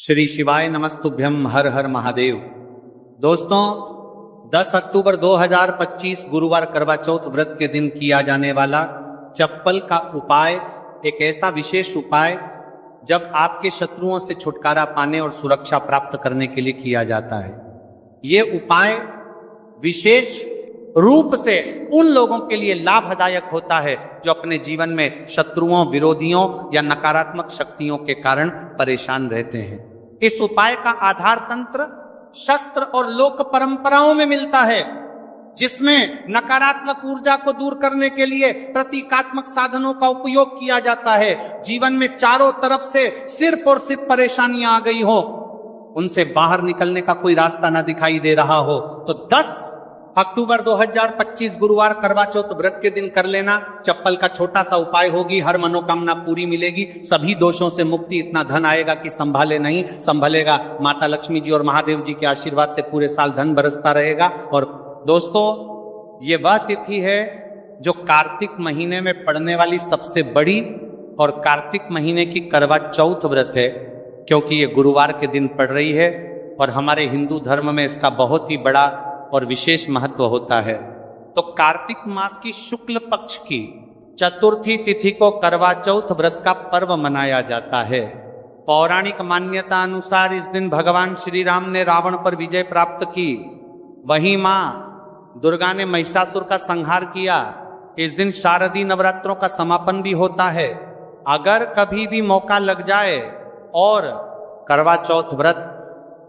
श्री शिवाय नमस्तुभ्यम। हर हर महादेव। दोस्तों, 10 अक्टूबर 2025 गुरुवार करवा चौथ व्रत के दिन किया जाने वाला चप्पल का उपाय एक ऐसा विशेष उपाय जब आपके शत्रुओं से छुटकारा पाने और सुरक्षा प्राप्त करने के लिए किया जाता है। ये उपाय विशेष रूप से उन लोगों के लिए लाभदायक होता है जो अपने जीवन में शत्रुओं, विरोधियों या नकारात्मक शक्तियों के कारण परेशान रहते हैं। इस उपाय का आधार तंत्र शस्त्र और लोक परंपराओं में मिलता है, जिसमें नकारात्मक ऊर्जा को दूर करने के लिए प्रतीकात्मक साधनों का उपयोग किया जाता है। जीवन में चारों तरफ से सिर्फ और सिर्फ परेशानियां आ गई हो, उनसे बाहर निकलने का कोई रास्ता ना दिखाई दे रहा हो, तो 10 अक्टूबर 2025 गुरुवार करवा चौथ व्रत के दिन कर लेना। चप्पल का छोटा सा उपाय होगी, हर मनोकामना पूरी मिलेगी, सभी दोषों से मुक्ति, इतना धन आएगा कि संभाले नहीं संभलेगा। माता लक्ष्मी जी और महादेव जी के आशीर्वाद से पूरे साल धन बरसता रहेगा। और दोस्तों, ये वह तिथि है जो कार्तिक महीने में पड़ने वाली सबसे बड़ी और कार्तिक महीने की करवा चौथ व्रत है, क्योंकि ये गुरुवार के दिन पड़ रही है और हमारे हिंदू धर्म में इसका बहुत ही बड़ा और विशेष महत्व होता है। तो कार्तिक मास की शुक्ल पक्ष की चतुर्थी तिथि को करवा चौथ व्रत का पर्व मनाया जाता है। पौराणिक मान्यता अनुसार इस दिन भगवान श्री राम ने रावण पर विजय प्राप्त की। वहीं मां दुर्गा ने महिषासुर का संहार किया। इस दिन शारदीय नवरात्रों का समापन भी होता है। अगर कभी भी मौका लग जाए और करवा चौथ व्रत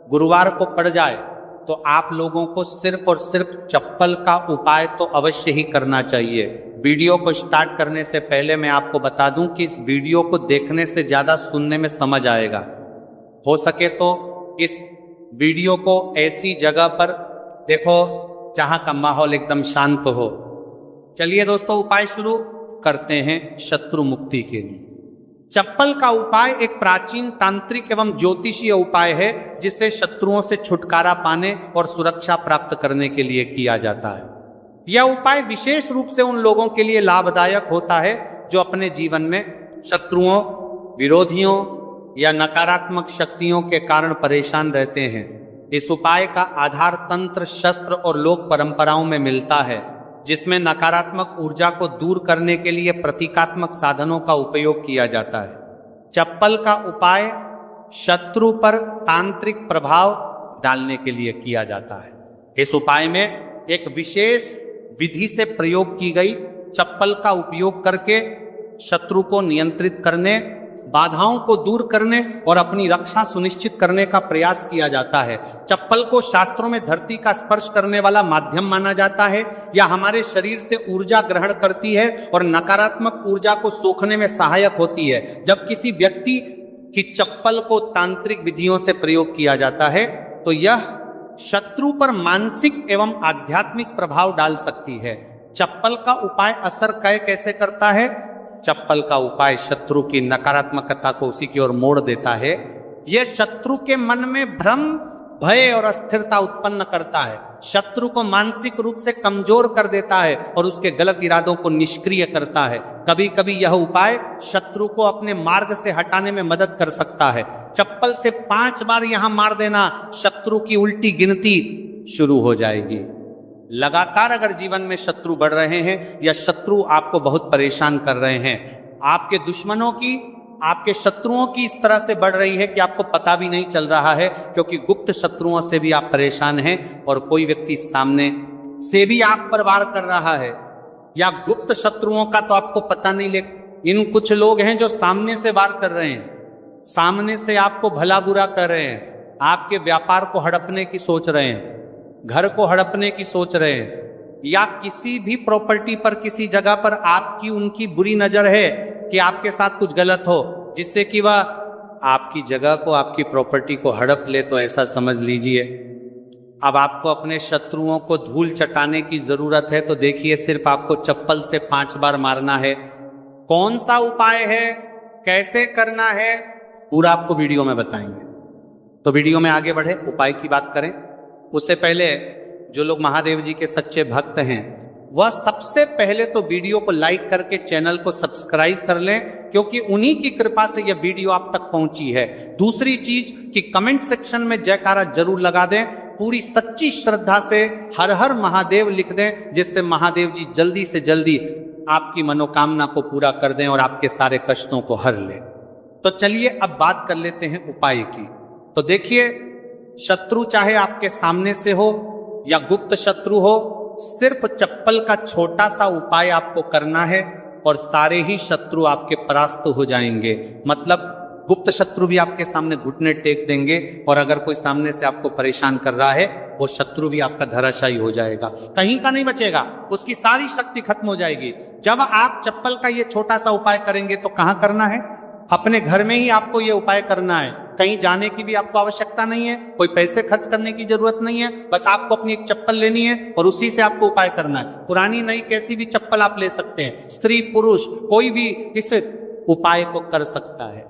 गुरुवार को पड़ जाए तो आप लोगों को सिर्फ और सिर्फ चप्पल का उपाय तो अवश्य ही करना चाहिए। वीडियो को स्टार्ट करने से पहले मैं आपको बता दूं कि इस वीडियो को देखने से ज्यादा सुनने में समझ आएगा। हो सके तो इस वीडियो को ऐसी जगह पर देखो जहां का माहौल एकदम शांत हो। चलिए दोस्तों, उपाय शुरू करते हैं शत्रु मुक्ति के लिए। चप्पल का उपाय एक प्राचीन तांत्रिक एवं ज्योतिषीय उपाय है, जिससे शत्रुओं से छुटकारा पाने और सुरक्षा प्राप्त करने के लिए किया जाता है। यह उपाय विशेष रूप से उन लोगों के लिए लाभदायक होता है जो अपने जीवन में शत्रुओं, विरोधियों या नकारात्मक शक्तियों के कारण परेशान रहते हैं। इस उपाय का आधार तंत्र शस्त्र और लोक परंपराओं में मिलता है, जिसमें नकारात्मक ऊर्जा को दूर करने के लिए प्रतीकात्मक साधनों का उपयोग किया जाता है। चप्पल का उपाय शत्रु पर तांत्रिक प्रभाव डालने के लिए किया जाता है। इस उपाय में एक विशेष विधि से प्रयोग की गई चप्पल का उपयोग करके शत्रु को नियंत्रित करने, बाधाओं को दूर करने और अपनी रक्षा सुनिश्चित करने का प्रयास किया जाता है। चप्पल को शास्त्रों में धरती का स्पर्श करने वाला माध्यम माना जाता है। यह हमारे शरीर से ऊर्जा ग्रहण करती है और नकारात्मक ऊर्जा को सोखने में सहायक होती है। जब किसी व्यक्ति की चप्पल को तांत्रिक विधियों से प्रयोग किया जाता है तो यह शत्रु पर मानसिक एवं आध्यात्मिक प्रभाव डाल सकती है। चप्पल का उपाय असर कैसे करता है? चप्पल का उपाय शत्रु की नकारात्मकता को उसी की ओर मोड़ देता है। यह शत्रु के मन में भ्रम, भय और अस्थिरता उत्पन्न करता है, शत्रु को मानसिक रूप से कमजोर कर देता है और उसके गलत इरादों को निष्क्रिय करता है। कभी कभी यह उपाय शत्रु को अपने मार्ग से हटाने में मदद कर सकता है। चप्पल से 5 बार यहां मार देना, शत्रु की उल्टी गिनती शुरू हो जाएगी। लगातार अगर जीवन में शत्रु बढ़ रहे हैं या शत्रु आपको बहुत परेशान कर रहे हैं, आपके दुश्मनों की, आपके शत्रुओं की इस तरह से बढ़ रही है कि आपको पता भी नहीं चल रहा है, क्योंकि गुप्त शत्रुओं से भी आप परेशान हैं और कोई व्यक्ति सामने से भी आप पर वार कर रहा है, या गुप्त शत्रुओं का तो आपको पता नहीं। लेकिन कुछ लोग हैं जो सामने से वार कर रहे हैं, सामने से आपको भला बुरा कर रहे हैं, आपके व्यापार को हड़पने की सोच रहे हैं, घर को हड़पने की सोच रहे हैं, या किसी भी प्रॉपर्टी पर, किसी जगह पर आपकी उनकी बुरी नजर है कि आपके साथ कुछ गलत हो, जिससे कि वह आपकी जगह को, आपकी प्रॉपर्टी को हड़प ले। तो ऐसा समझ लीजिए अब आपको अपने शत्रुओं को धूल चटाने की जरूरत है। तो देखिए, सिर्फ आपको चप्पल से 5 बार मारना है। कौन सा उपाय है, कैसे करना है, पूरा आपको वीडियो में बताएंगे। तो वीडियो में आगे बढ़े, उपाय की बात करें उससे पहले जो लोग महादेव जी के सच्चे भक्त हैं वह सबसे पहले तो वीडियो को लाइक करके चैनल को सब्सक्राइब कर लें, क्योंकि उन्हीं की कृपा से यह वीडियो आप तक पहुंची है। दूसरी चीज कि कमेंट सेक्शन में जयकारा जरूर लगा दें, पूरी सच्ची श्रद्धा से हर हर महादेव लिख दें, जिससे महादेव जी जल्दी से जल्दी आपकी मनोकामना को पूरा कर दें और आपके सारे कष्टों को हर लें। तो चलिए अब बात कर लेते हैं उपाय की। तो देखिए, शत्रु चाहे आपके सामने से हो या गुप्त शत्रु हो, सिर्फ चप्पल का छोटा सा उपाय आपको करना है और सारे ही शत्रु आपके परास्त हो जाएंगे। मतलब गुप्त शत्रु भी आपके सामने घुटने टेक देंगे और अगर कोई सामने से आपको परेशान कर रहा है, वो शत्रु भी आपका धराशायी हो जाएगा, कहीं का नहीं बचेगा, उसकी सारी शक्ति खत्म हो जाएगी। जब आप चप्पल का ये छोटा सा उपाय करेंगे तो कहाँ करना है? अपने घर में ही आपको ये उपाय करना है। कहीं जाने की भी आपको आवश्यकता नहीं है, कोई पैसे खर्च करने की जरूरत नहीं है, बस आपको अपनी एक चप्पल लेनी है और उसी से आपको उपाय करना है। पुरानी नई कैसी भी चप्पल आप ले सकते हैं, स्त्री पुरुष कोई भी इस उपाय को कर सकता है।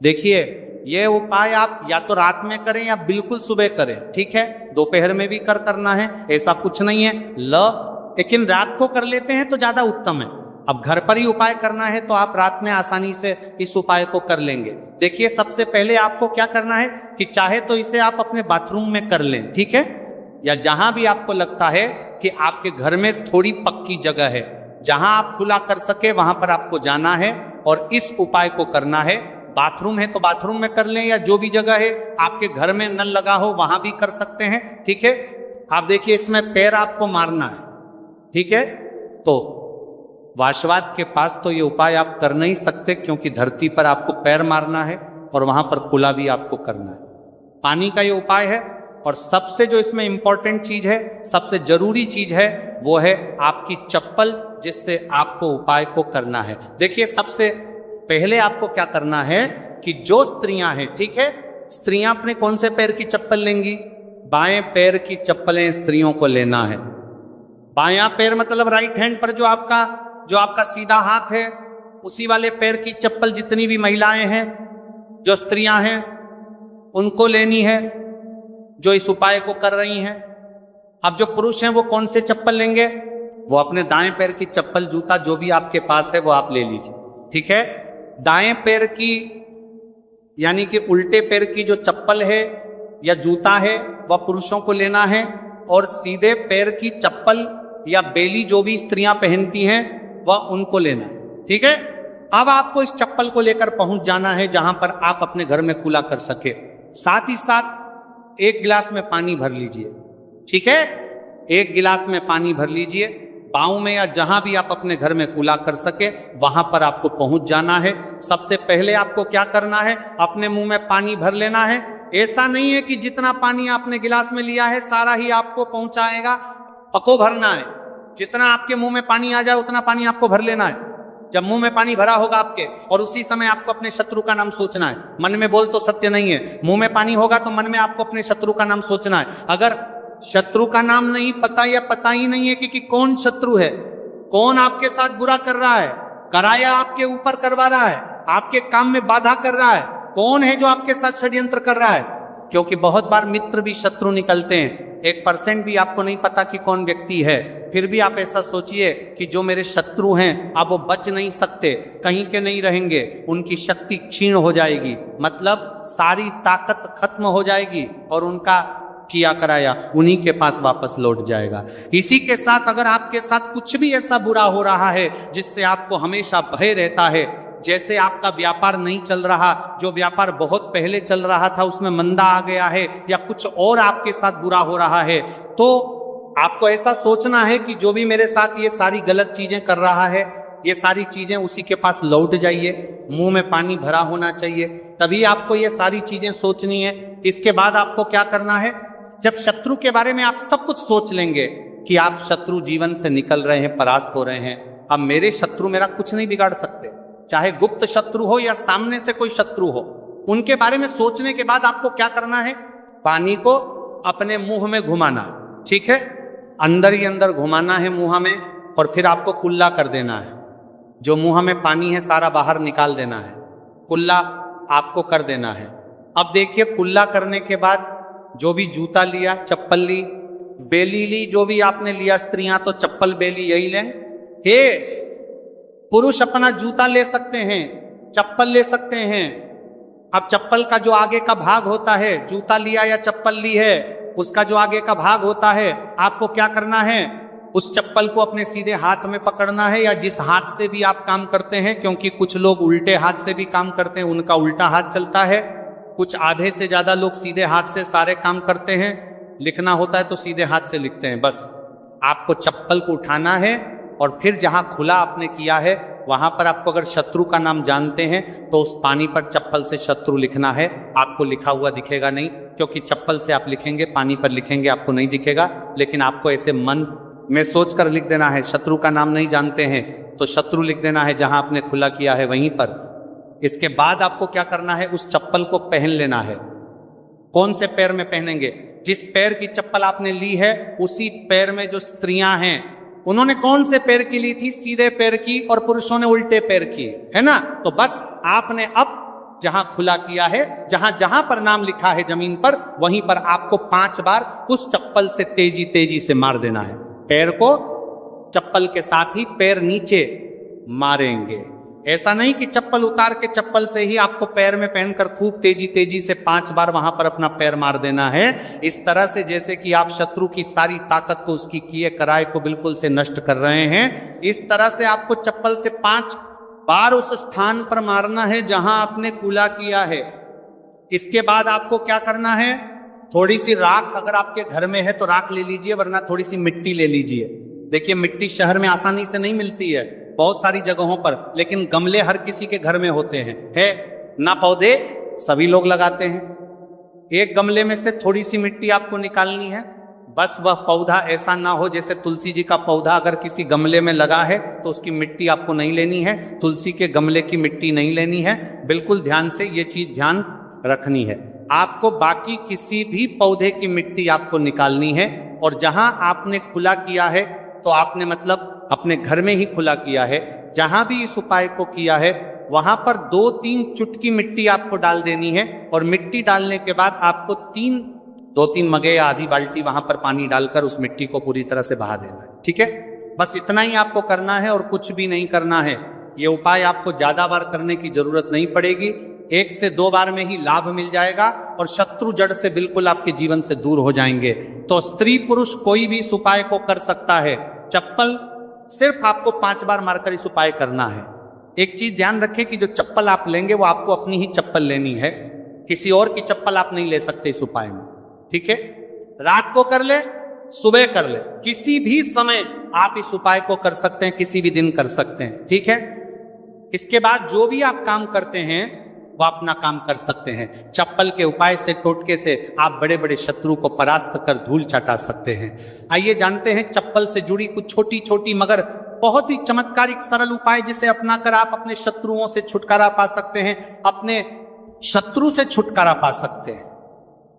देखिए, ये उपाय आप या तो रात में करें या बिल्कुल सुबह करें, ठीक है? दोपहर में भी करना है, ऐसा कुछ नहीं है लेकिन रात को कर लेते हैं तो ज्यादा उत्तम है। अब घर पर ही उपाय करना है तो आप रात में आसानी से इस उपाय को कर लेंगे। देखिए, सबसे पहले आपको क्या करना है कि चाहे तो इसे आप अपने बाथरूम में कर लें, ठीक है? या जहां भी आपको लगता है कि आपके घर में थोड़ी पक्की जगह है, जहां आप खुला कर सके वहां पर आपको जाना है और इस उपाय को करना है। बाथरूम है तो बाथरूम में कर लें, या जो भी जगह है आपके घर में नल लगा हो वहां भी कर सकते हैं, ठीक है? आप देखिए, इसमें पैर आपको मारना है, ठीक है? तो वाशवाद के पास तो ये उपाय आप कर नहीं सकते, क्योंकि धरती पर आपको पैर मारना है और वहां पर कुला भी आपको करना है। पानी का ये उपाय है और सबसे जो इसमें इंपॉर्टेंट चीज है, सबसे जरूरी चीज है, वो है आपकी चप्पल, जिससे आपको उपाय को करना है। देखिए, सबसे पहले आपको क्या करना है कि जो स्त्रियां हैं, ठीक है, स्त्रियां अपने कौन से पैर की चप्पल लेंगी? बाएं पैर की चप्पलें स्त्रियों को लेना है। बायां पैर मतलब राइट हैंड पर जो आपका सीधा हाथ है, उसी वाले पैर की चप्पल जितनी भी महिलाएं हैं, जो स्त्रियां हैं, उनको लेनी है, जो इस उपाय को कर रही हैं। अब जो पुरुष हैं वो कौन से चप्पल लेंगे? वो अपने दाएं पैर की चप्पल, जूता जो भी आपके पास है वो आप ले लीजिए, ठीक है? दाएं पैर की यानी कि उल्टे पैर की जो चप्पल है या जूता है वह पुरुषों को लेना है, और सीधे पैर की चप्पल या बेली जो भी स्त्रियां पहनती हैं वह उनको लेना है, ठीक है? अब आपको इस चप्पल को लेकर पहुंच जाना है जहां पर आप अपने घर में कुला कर सके। साथ ही साथ एक गिलास में पानी भर लीजिए, ठीक है? एक गिलास में पानी भर लीजिए, पाँव में या जहां भी आप अपने घर में कुला कर सके वहां पर आपको पहुंच जाना है। सबसे पहले आपको क्या करना है? अपने मुंह में पानी भर लेना है। ऐसा नहीं है कि जितना पानी आपने गिलास में लिया है सारा ही आपको पहुंचाएगा, पको भरना है। जितना आपके मुंह में पानी आ जाए उतना पानी आपको भर लेना है। जब मुंह में पानी भरा होगा आपके, और उसी समय आपको अपने शत्रु का नाम सोचना है। मन में बोल तो सत्य नहीं है, मुंह में पानी होगा तो मन में आपको अपने शत्रु का नाम सोचना है। अगर शत्रु का नाम नहीं पता या पता ही नहीं है कि कौन शत्रु है, कौन आपके साथ बुरा कर रहा है, कराया आपके ऊपर करवा रहा है, आपके काम में बाधा कर रहा है, कौन है जो आपके साथ षड्यंत्र कर रहा है, क्योंकि बहुत बार मित्र भी शत्रु निकलते हैं। 1% भी आपको नहीं पता कि कौन व्यक्ति है, फिर भी आप ऐसा सोचिए कि जो मेरे शत्रु हैं अब वो बच नहीं सकते, कहीं के नहीं रहेंगे, उनकी शक्ति क्षीण हो जाएगी, मतलब सारी ताकत खत्म हो जाएगी और उनका किया कराया उन्हीं के पास वापस लौट जाएगा। इसी के साथ अगर आपके साथ कुछ भी ऐसा बुरा हो रहा है जिससे आपको हमेशा भय रहता है, जैसे आपका व्यापार नहीं चल रहा, जो व्यापार बहुत पहले चल रहा था उसमें मंदा आ गया है, या कुछ और आपके साथ बुरा हो रहा है, तो आपको ऐसा सोचना है कि जो भी मेरे साथ ये सारी गलत चीजें कर रहा है, ये सारी चीजें उसी के पास लौट जाइए। मुंह में पानी भरा होना चाहिए, तभी आपको ये सारी चीजें सोचनी है। इसके बाद आपको क्या करना है? जब शत्रु के बारे में आप सब कुछ सोच लेंगे कि आप शत्रु जीवन से निकल रहे हैं, परास्त हो रहे हैं, अब मेरे शत्रु मेरा कुछ नहीं बिगाड़ सकते, चाहे गुप्त शत्रु हो या सामने से कोई शत्रु हो, उनके बारे में सोचने के बाद आपको क्या करना है? पानी को अपने मुंह में घुमाना, ठीक है? अंदर ही अंदर घुमाना है मुंह में, और फिर आपको कुल्ला कर देना है। जो मुंह में पानी है सारा बाहर निकाल देना है, कुल्ला आपको कर देना है। अब देखिए, कुल्ला करने के बाद जो भी जूता लिया, चप्पल ली, बेली ली, जो भी आपने लिया, स्त्रियां तो चप्पल बेली यही लें। हे पुरुष अपना जूता ले सकते हैं, चप्पल ले सकते हैं। अब चप्पल का जो आगे का भाग होता है, जूता लिया या चप्पल ली है, उसका जो आगे का भाग होता है, आपको क्या करना है, उस चप्पल को अपने सीधे हाथ में पकड़ना है, या जिस हाथ से भी आप काम करते हैं, क्योंकि कुछ लोग उल्टे हाथ से भी काम करते हैं, उनका उल्टा हाथ चलता है। कुछ आधे से ज्यादा लोग सीधे हाथ से सारे काम करते हैं, लिखना होता है तो सीधे हाथ से लिखते हैं। बस आपको चप्पल को उठाना है और फिर जहां खुला आपने किया है वहां पर आपको, अगर शत्रु का नाम जानते हैं तो उस पानी पर चप्पल से शत्रु लिखना है। आपको लिखा हुआ दिखेगा नहीं, क्योंकि चप्पल से आप लिखेंगे, पानी पर लिखेंगे आपको नहीं दिखेगा, लेकिन आपको ऐसे मन में सोचकर लिख देना है। शत्रु का नाम नहीं जानते हैं तो शत्रु लिख देना है जहां आपने खुला किया है वहीं पर। इसके बाद आपको क्या करना है, उस चप्पल को पहन लेना है। कौन से पैर में पहनेंगे, जिस पैर की चप्पल आपने ली है उसी पैर में जो स्त्रियां हैं उन्होंने कौन से पैर की ली थी, सीधे पैर की, और पुरुषों ने उल्टे पैर की, है ना। तो बस आपने अब जहां खुला किया है, जहां जहां पर नाम लिखा है जमीन पर, वहीं पर आपको 5 बार उस चप्पल से तेजी तेजी से मार देना है। पैर को चप्पल के साथ ही पैर नीचे मारेंगे। ऐसा नहीं कि चप्पल उतार के चप्पल से ही आपको पैर में पहनकर खूब तेजी तेजी से 5 बार वहां पर अपना पैर मार देना है। इस तरह से जैसे कि आप शत्रु की सारी ताकत को, उसकी किए कराए को बिल्कुल से नष्ट कर रहे हैं। इस तरह से आपको चप्पल से 5 बार उस स्थान पर मारना है जहां आपने कूला किया है। इसके बाद आपको क्या करना है, थोड़ी सी राख, अगर आपके घर में है तो राख ले लीजिए, वरना थोड़ी सी मिट्टी ले लीजिए। देखिए मिट्टी शहर में आसानी से नहीं मिलती है, बहुत सारी जगहों पर, लेकिन गमले हर किसी के घर में होते हैं, है ना। पौधे सभी लोग लगाते हैं। एक गमले में से थोड़ी सी मिट्टी आपको निकालनी है। बस वह पौधा ऐसा ना हो, जैसे तुलसी जी का पौधा अगर किसी गमले में लगा है तो उसकी मिट्टी आपको नहीं लेनी है, तुलसी के गमले की मिट्टी नहीं लेनी है। बिल्कुल ध्यान से ये चीज ध्यान रखनी है। आपको बाकी किसी भी पौधे की मिट्टी आपको निकालनी है, और जहां आपने खुला किया है तो आपने मतलब अपने घर में ही खुला किया है, जहां भी इस उपाय को किया है वहां पर 2-3 चुटकी मिट्टी आपको डाल देनी है। और मिट्टी डालने के बाद आपको 2-3 मगे या आधी बाल्टी वहां पर पानी डालकर उस मिट्टी को पूरी तरह से बहा देना है। ठीक है, बस इतना ही आपको करना है और कुछ भी नहीं करना है। ये उपाय आपको ज्यादा बार करने की जरूरत नहीं पड़ेगी, 1 से 2 बार में ही लाभ मिल जाएगा और शत्रु जड़ से बिल्कुल आपके जीवन से दूर हो जाएंगे। तो स्त्री पुरुष कोई भी इस उपाय को कर सकता है। चप्पल सिर्फ आपको 5 बार मारकर इस उपाय करना है। एक चीज ध्यान रखें कि जो चप्पल आप लेंगे वो आपको अपनी ही चप्पल लेनी है, किसी और की चप्पल आप नहीं ले सकते इस उपाय में। ठीक है, रात को कर ले, सुबह कर ले, किसी भी समय आप इस उपाय को कर सकते हैं, किसी भी दिन कर सकते हैं। ठीक है, इसके बाद जो भी आप काम करते हैं वो अपना काम कर सकते हैं। चप्पल के उपाय से, टोटके से आप बड़े बड़े शत्रु को परास्त कर धूल चटा सकते हैं। आइए जानते हैं चप्पल से जुड़ी कुछ छोटी छोटी मगर बहुत ही चमत्कारिक सरल उपाय, जिसे अपनाकर आप अपने शत्रुओं से छुटकारा पा सकते हैं, अपने शत्रु से छुटकारा पा सकते हैं।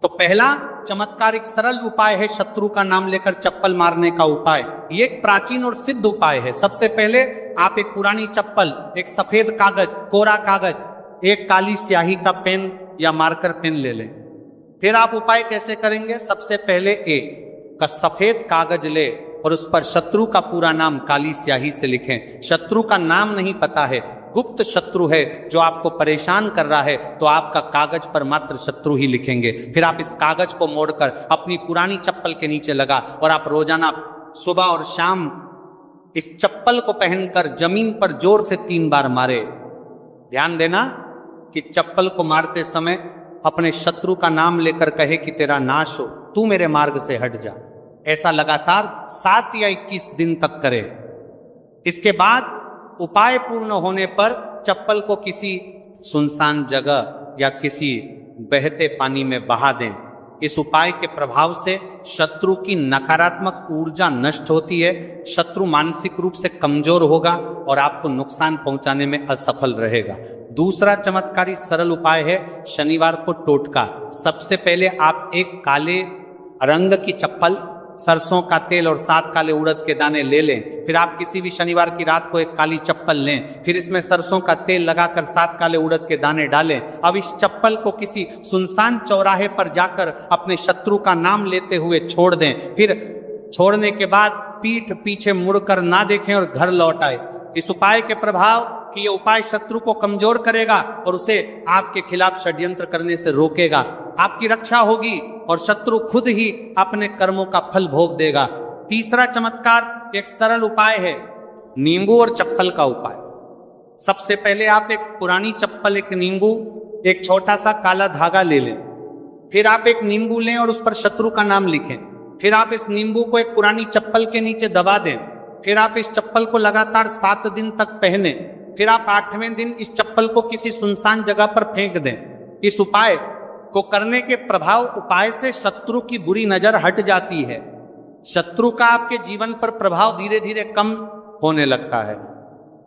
तो पहला चमत्कारिक सरल उपाय है शत्रु का नाम लेकर चप्पल मारने का उपाय। ये एक प्राचीन और सिद्ध उपाय है। सबसे पहले आप एक पुरानी चप्पल, एक सफेद कागज, कोरा कागज, एक काली स्याही का पेन या मार्कर पेन ले लें। फिर आप उपाय कैसे करेंगे, सबसे पहले एक का सफेद कागज ले और उस पर शत्रु का पूरा नाम काली स्याही से लिखें। शत्रु का नाम नहीं पता है, गुप्त शत्रु है जो आपको परेशान कर रहा है, तो आपका कागज पर मात्र शत्रु ही लिखेंगे। फिर आप इस कागज को मोड़कर अपनी पुरानी चप्पल के नीचे लगा और आप रोजाना सुबह और शाम इस चप्पल को पहनकर जमीन पर जोर से 3 बार मारे। ध्यान देना कि चप्पल को मारते समय अपने शत्रु का नाम लेकर कहे कि तेरा नाश हो, तू मेरे मार्ग से हट जा। ऐसा लगातार 7 या 21 दिन तक करे। इसके बाद उपाय पूर्ण होने पर चप्पल को किसी सुनसान जगह या किसी बहते पानी में बहा दें। इस उपाय के प्रभाव से शत्रु की नकारात्मक ऊर्जा नष्ट होती है, शत्रु मानसिक रूप से कमजोर होगा और आपको नुकसान पहुंचाने में असफल रहेगा। दूसरा चमत्कारी सरल उपाय है शनिवार को टोटका। सबसे पहले आप एक काले रंग की चप्पल सरसों का तेल और 7 काले उड़द के दाने ले लें। फिर आप किसी भी शनिवार की रात को एक काली चप्पल लें, फिर इसमें सरसों का तेल लगाकर 7 काले उड़द के दाने डालें। अब इस चप्पल को किसी सुनसान चौराहे पर जाकर अपने शत्रु का नाम लेते हुए छोड़ दें। फिर छोड़ने के बाद पीठ पीछे मुड़कर ना देखें और घर लौट आए। इस उपाय के प्रभाव कि ये उपाय शत्रु को कमजोर करेगा और उसे आपके खिलाफ षड्यंत्र करने से रोकेगा। आपकी रक्षा होगी और शत्रु खुद ही अपने कर्मों का फल भोग देगा। तीसरा चमत्कार एक सरल उपाय है, नींबू और चप्पल का उपाय। सबसे पहले आप एक पुरानी चप्पल, एक नींबू, एक छोटा सा काला धागा ले लें। फिर आप एक नींबू लें और उस पर शत्रु का नाम लिखें। फिर आप इस नींबू को एक पुरानी चप्पल के नीचे दबा दें। फिर आप इस चप्पल को लगातार 7 दिन तक पहने। फिर आप 8वें दिन इस चप्पल को किसी सुनसान जगह पर फेंक दें। इस उपाय को करने के प्रभाव उपाय से शत्रु की बुरी नजर हट जाती है। शत्रु का आपके जीवन पर प्रभाव धीरे धीरे कम होने लगता है।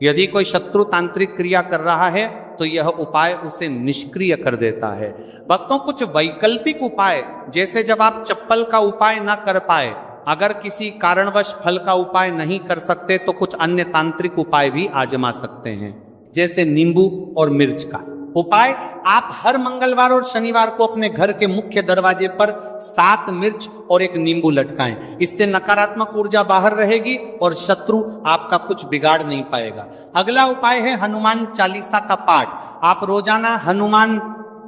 यदि कोई शत्रु तांत्रिक क्रिया कर रहा है तो यह उपाय उसे निष्क्रिय कर देता है। भक्तों, कुछ वैकल्पिक उपाय, जैसे जब आप चप्पल का उपाय ना कर पाए, अगर किसी कारणवश फल का उपाय नहीं कर सकते तो कुछ अन्य तांत्रिक उपाय भी आजमा सकते हैं, जैसे नींबू और मिर्च का उपाय। आप हर मंगलवार और शनिवार को अपने घर के मुख्य दरवाजे पर 7 मिर्च और एक नींबू लटकाएं। इससे नकारात्मक ऊर्जा बाहर रहेगी और शत्रु आपका कुछ बिगाड़ नहीं पाएगा। अगला उपाय है हनुमान चालीसा का पाठ। आप रोजाना हनुमान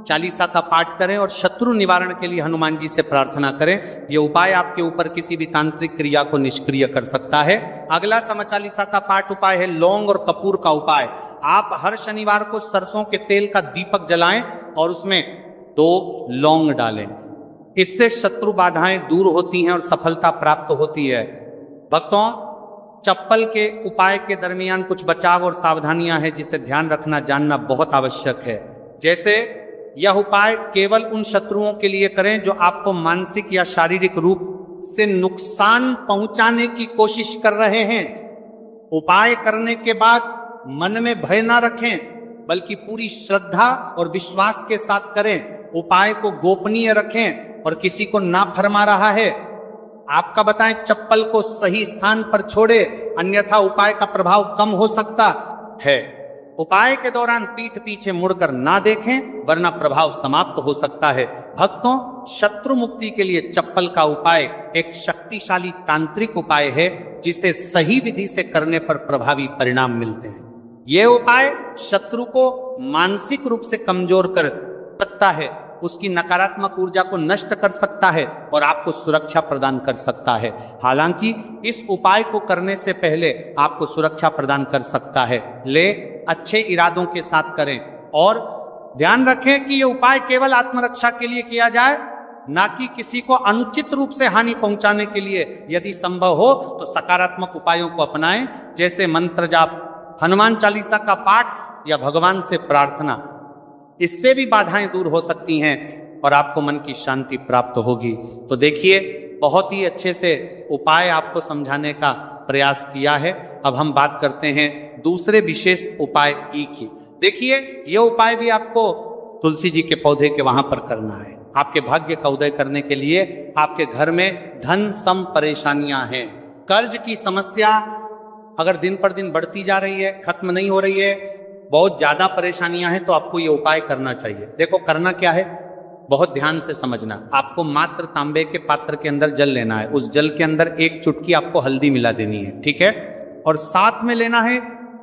चालीसा का पाठ करें और शत्रु निवारण के लिए हनुमान जी से प्रार्थना करें। यह उपाय आपके ऊपर किसी भी तांत्रिक क्रिया को निष्क्रिय कर सकता है। अगला समय चालीसा का पाठ उपाय है लौंग और कपूर का उपाय। आप हर शनिवार को सरसों के तेल का दीपक जलाएं और उसमें 2 लौंग डालें। इससे शत्रु बाधाएं दूर होती हैं और सफलता प्राप्त होती है। भक्तों, चप्पल के उपाय के दरमियान कुछ बचाव और सावधानियां हैं जिसे ध्यान रखना जानना बहुत आवश्यक है। जैसे यह उपाय केवल उन शत्रुओं के लिए करें जो आपको मानसिक या शारीरिक रूप से नुकसान पहुंचाने की कोशिश कर रहे हैं। उपाय करने के बाद मन में भय ना रखें, बल्कि पूरी श्रद्धा और विश्वास के साथ करें। उपाय को गोपनीय रखें और किसी को ना फरमा रहा है आपका बताएं चप्पल को सही स्थान पर छोड़े, अन्यथा उपाय का प्रभाव कम हो सकता है। उपाय के दौरान पीठ पीछे मुड़कर ना देखें, वरना प्रभाव समाप्त हो सकता है। भक्तों, शत्रु मुक्ति के लिए चप्पल का उपाय एक शक्तिशाली तांत्रिक उपाय है जिसे सही विधि से करने पर प्रभावी परिणाम मिलते हैं। यह उपाय शत्रु को मानसिक रूप से कमजोर कर सकता है, उसकी नकारात्मक ऊर्जा को नष्ट कर सकता है और आपको सुरक्षा प्रदान कर सकता है। हालांकि इस उपाय को करने से पहले आपको सुरक्षा प्रदान कर सकता है, ले अच्छे इरादों के साथ करें और ध्यान रखें कि यह उपाय केवल आत्मरक्षा के लिए किया जाए, ना कि किसी को अनुचित रूप से हानि पहुंचाने के लिए। यदि संभव हो तो सकारात्मक उपायों को अपनाएं, जैसे मंत्र जाप, हनुमान चालीसा का पाठ या भगवान से प्रार्थना। इससे भी बाधाएं दूर हो सकती हैं और आपको मन की शांति प्राप्त होगी। तो देखिए, बहुत ही अच्छे से उपाय आपको समझाने का प्रयास किया है। अब हम बात करते हैं दूसरे विशेष उपाय ई की। देखिए, यह उपाय भी आपको तुलसी जी के पौधे के वहां पर करना है। आपके भाग्य का उदय करने के लिए आपके घर में धन सम परेशानियां हैं, कर्ज की समस्या अगर दिन पर दिन बढ़ती जा रही है, खत्म नहीं हो रही है, बहुत ज्यादा परेशानियां हैं, तो आपको ये उपाय करना चाहिए। देखो, करना क्या है, बहुत ध्यान से समझना। आपको मात्र तांबे के पात्र के अंदर जल लेना है। उस जल के अंदर 1 चुटकी आपको हल्दी मिला देनी है, ठीक है। और साथ में लेना है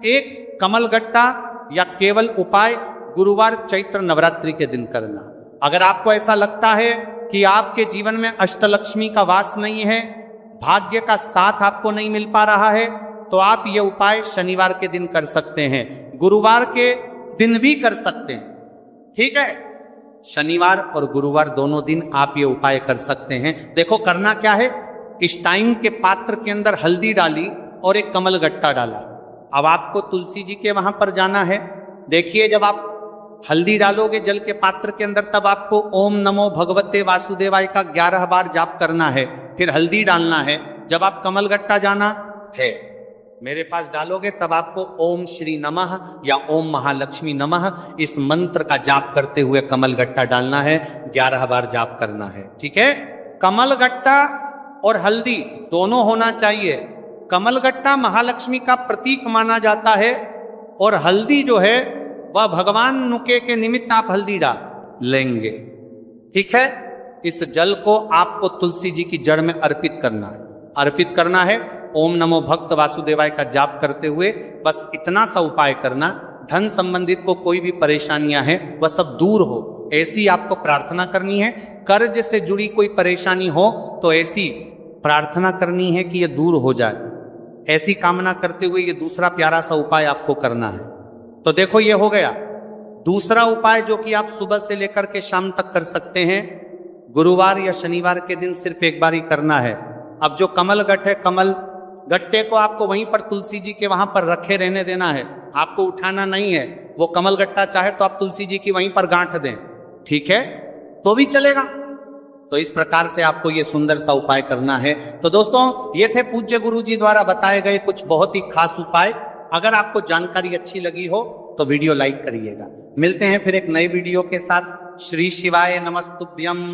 1 कमलगट्टा या केवल उपाय गुरुवार चैत्र नवरात्रि के दिन करना। अगर आपको ऐसा लगता है कि आपके जीवन में अष्टलक्ष्मी का वास नहीं है, भाग्य का साथ आपको नहीं मिल पा रहा है, तो आप ये उपाय शनिवार के दिन कर सकते हैं, गुरुवार के दिन भी कर सकते हैं, ठीक है। शनिवार और गुरुवार दोनों दिन आप ये उपाय कर सकते हैं। देखो, करना क्या है, स्टाइन के पात्र के अंदर हल्दी डाली और 1 कमलगट्टा डाला। अब आपको तुलसी जी के वहां पर जाना है। देखिए, जब आप हल्दी डालोगे जल के पात्र के अंदर, तब आपको ओम नमो भगवते वासुदेवाय का 11 बार जाप करना है, फिर हल्दी डालना है। जब आप कमलगट्टा जाना है मेरे पास डालोगे, तब आपको ओम श्री नमः या ओम महालक्ष्मी नमः इस मंत्र का जाप करते हुए कमलगट्टा डालना है, 11 बार जाप करना है, ठीक है। कमलगट्टा और हल्दी दोनों होना चाहिए। कमलगट्टा महालक्ष्मी का प्रतीक माना जाता है और हल्दी जो है वह भगवान नुके के निमित्त आप हल्दी डाल लेंगे। ठीक है, इस जल को आपको तुलसी जी की जड़ में अर्पित करना है। ओम नमो भक्त वासुदेवाय का जाप करते हुए बस इतना सा उपाय करना। धन संबंधित को कोई भी परेशानियां हैं वह सब दूर हो, ऐसी आपको प्रार्थना करनी है। कर्ज से जुड़ी कोई परेशानी हो तो ऐसी प्रार्थना करनी है कि यह दूर हो जाए। ऐसी कामना करते हुए ये दूसरा प्यारा सा उपाय आपको करना है। तो देखो ये हो गया दूसरा उपाय, जो कि आप सुबह से लेकर के शाम तक कर सकते हैं। गुरुवार या शनिवार के दिन सिर्फ एक बार ही करना है। अब जो कमल गट्ट है, कमल गट्टे को आपको वहीं पर तुलसी जी के वहां पर रखे रहने देना है, आपको उठाना नहीं है। वो कमल गट्टा चाहे तो आप तुलसी जी की वहीं पर गांठ दें, ठीक है, तो भी चलेगा। तो इस प्रकार से आपको ये सुंदर सा उपाय करना है। तो दोस्तों ये थे पूज्य गुरु जी द्वारा बताए गए कुछ बहुत ही खास उपाय। अगर आपको जानकारी अच्छी लगी हो तो वीडियो लाइक करिएगा। मिलते हैं फिर एक नई वीडियो के साथ। श्री शिवाय नमस्तुभ्यम।